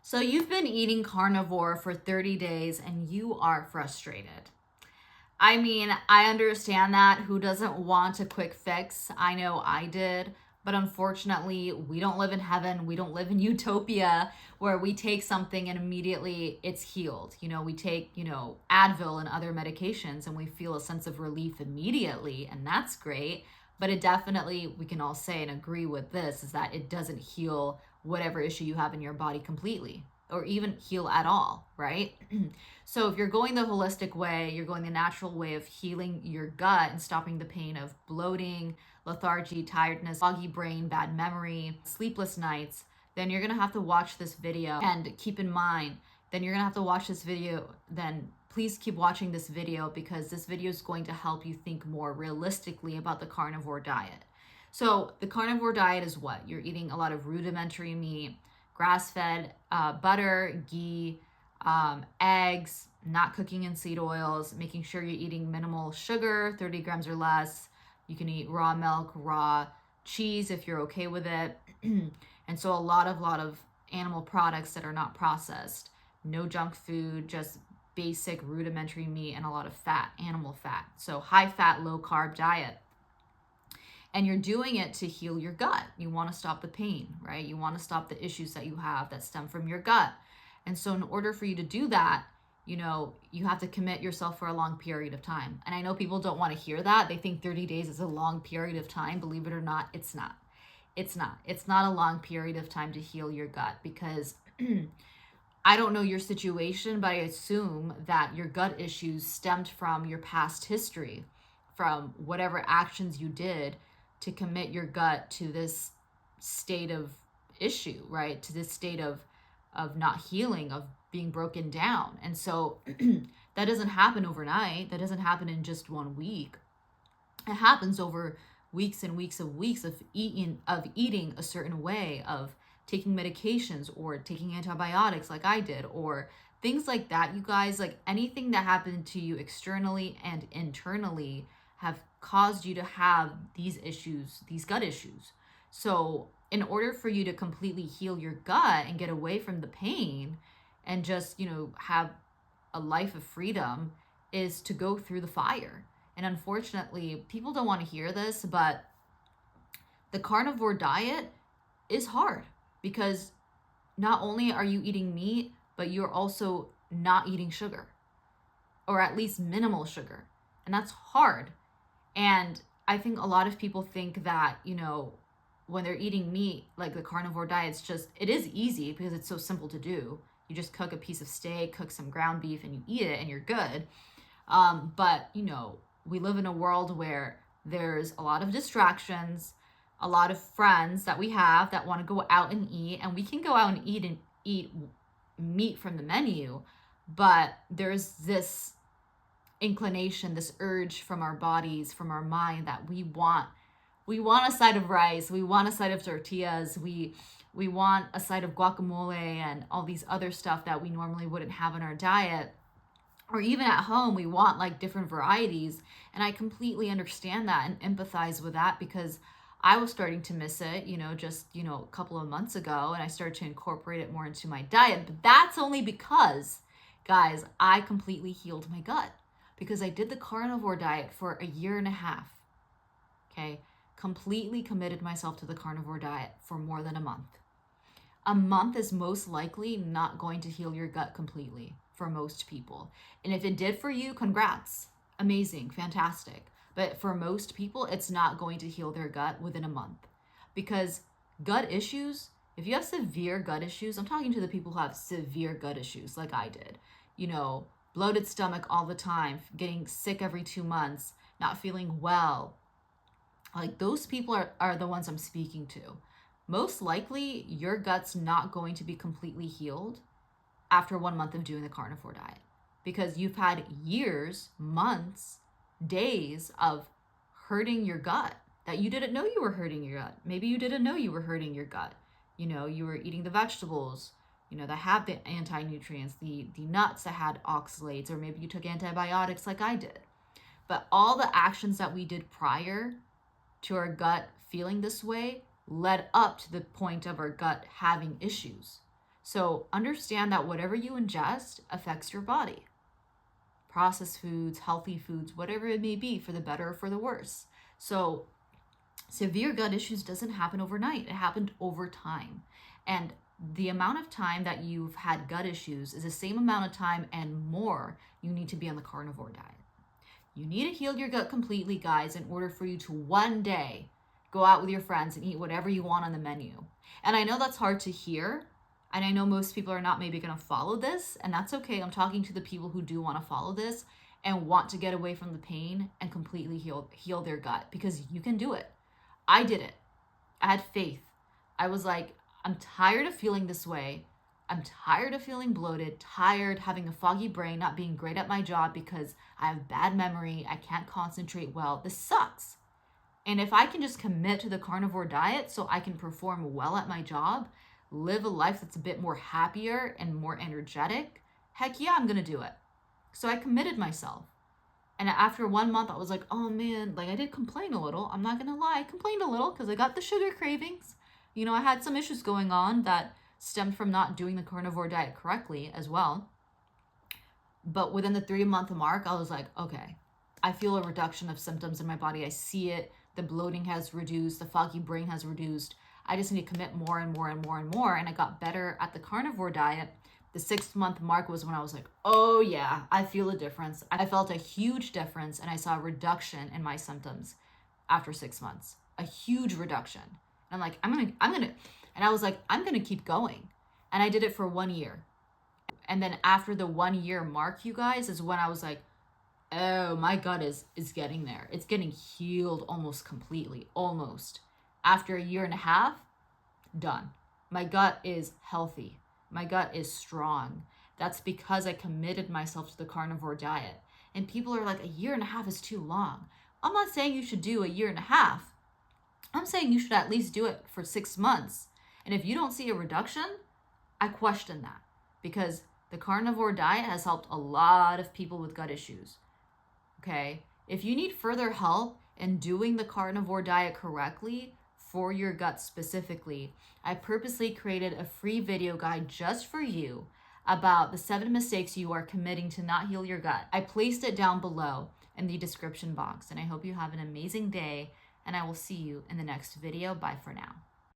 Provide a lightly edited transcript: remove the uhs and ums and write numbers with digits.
So you've been eating carnivore for 30 days and you are frustrated. I mean, I understand that. Who doesn't want a quick fix? I know I did. But unfortunately, we don't live in heaven. We don't live in utopia where we take something and immediately it's healed. We take, Advil and other medications and we feel a sense of relief immediately. And that's great. But it definitely, we can all say and agree with this, is that it doesn't heal whatever issue you have in your body completely or even heal at all, right? So if you're going the holistic way, you're going the natural way of healing your gut and stopping the pain of bloating, lethargy, tiredness, foggy brain, bad memory, sleepless nights, then you're gonna have to watch this video. And keep in mind, then you're gonna have to watch this video, then please keep watching this video because this video is going to help you think more realistically about the carnivore diet. So the carnivore diet is what? You're eating a lot of rudimentary meat, grass-fed butter, ghee, eggs, not cooking in seed oils, making sure you're eating minimal sugar, 30 grams or less. You can eat raw milk, raw cheese if you're okay with it. And so a lot of animal products that are not processed. No junk food, just basic rudimentary meat and a lot of fat, animal fat. So high fat, low carb diet. And you're doing it to heal your gut. You want to stop the pain, right? You want to stop the issues that you have that stem from your gut. And so in order for you to do that, you have to commit yourself for a long period of time. And I know people don't want to hear that. They think 30 days is a long period of time. Believe it or not, it's not. It's not. It's not a long period of time to heal your gut because I don't know your situation, but I assume that your gut issues stemmed from your past history, from whatever actions you did to commit your gut to this state of issue, right? To this state of not healing, of being broken down. And so that doesn't happen overnight. That doesn't happen in just 1 week. It happens over weeks and weeks of eating a certain way, of taking medications or taking antibiotics like I did, or things like that. You guys, like anything that happened to you externally and internally have caused you to have these issues, these gut issues. So in order for you to completely heal your gut and get away from the pain and just, have a life of freedom, is to go through the fire. And unfortunately, people don't want to hear this, but the carnivore diet is hard because not only are you eating meat, but you're also not eating sugar, or at least minimal sugar. And that's hard. And I think a lot of people think that, when they're eating meat, like the carnivore diet, it is easy because it's so simple to do. You just cook a piece of steak, cook some ground beef, and you eat it and you're good. But, we live in a world where there's a lot of distractions, a lot of friends that we have that want to go out and eat, and we can go out and eat meat from the menu, but there's this inclination, this urge from our bodies, from our mind, that we want a side of rice, we want a side of tortillas, we want a side of guacamole and all these other stuff that we normally wouldn't have in our diet. Or even at home, we want like different varieties. And I completely understand that and empathize with that because I was starting to miss it, just, a couple of months ago, and I started to incorporate it more into my diet. But that's only because, guys, I completely healed my gut because I did the carnivore diet for 1.5 years. Okay. Completely committed myself to the carnivore diet for more than a month. A month is most likely not going to heal your gut completely for most people. And if it did for you, congrats. Amazing, fantastic. But for most people, it's not going to heal their gut within a month. Because gut issues, if you have severe gut issues, I'm talking to the people who have severe gut issues like I did. Bloated stomach all the time, getting sick every 2 months, not feeling well. Like those people are the ones I'm speaking to. Most likely, your gut's not going to be completely healed after 1 month of doing the carnivore diet because you've had years, months, days of hurting your gut that you didn't know you were hurting your gut. Maybe you didn't know you were hurting your gut. You were eating the vegetables, that have the anti-nutrients, the nuts that had oxalates, or maybe you took antibiotics like I did. But all the actions that we did prior to our gut feeling this way led up to the point of our gut having issues. So understand that whatever you ingest affects your body. Processed foods, healthy foods, whatever it may be, for the better or for the worse. So severe gut issues doesn't happen overnight. It happened over time. And the amount of time that you've had gut issues is the same amount of time and more you need to be on the carnivore diet. You need to heal your gut completely, guys, in order for you to one day go out with your friends and eat whatever you want on the menu. And I know that's hard to hear. And I know most people are not maybe going to follow this, and that's okay. I'm talking to the people who do want to follow this and want to get away from the pain and completely heal their gut, because you can do it. I did it. I had faith. I was like, I'm tired of feeling this way. I'm tired of feeling bloated, tired having a foggy brain, not being great at my job because I have bad memory. I can't concentrate well. This sucks. And if I can just commit to the carnivore diet so I can perform well at my job, live a life that's a bit more happier and more energetic, heck yeah, I'm gonna do it. So I committed myself. And after 1 month, I was like, oh man, like I did complain a little. I'm not gonna lie, I complained a little because I got the sugar cravings. You know, I had some issues going on that stemmed from not doing the carnivore diet correctly as well. But within the 3-month mark, I was like, okay, I feel a reduction of symptoms in my body. I see it. The bloating has reduced. The foggy brain has reduced. I just need to commit more and more and more and more. And I got better at the carnivore diet. The 6th-month mark was when I was like, oh yeah, I feel a difference. I felt a huge difference, and I saw a reduction in my symptoms after 6 months. A huge reduction. And I'm like, and I was like, I'm gonna keep going. And I did it for 1 year. And then after the 1 year mark, you guys, is when I was like, oh, my gut is getting there. It's getting healed almost completely, almost. After 1.5 years, done. My gut is healthy. My gut is strong. That's because I committed myself to the carnivore diet. And people are like, 1.5 years is too long. I'm not saying you should do 1.5 years. I'm saying you should at least do it for 6 months. And if you don't see a reduction, I question that, because the carnivore diet has helped a lot of people with gut issues. Okay? If you need further help in doing the carnivore diet correctly for your gut specifically, I purposely created a free video guide just for you about the 7 mistakes you are committing to not heal your gut. I placed it down below in the description box, and I hope you have an amazing day, and I will see you in the next video. Bye for now.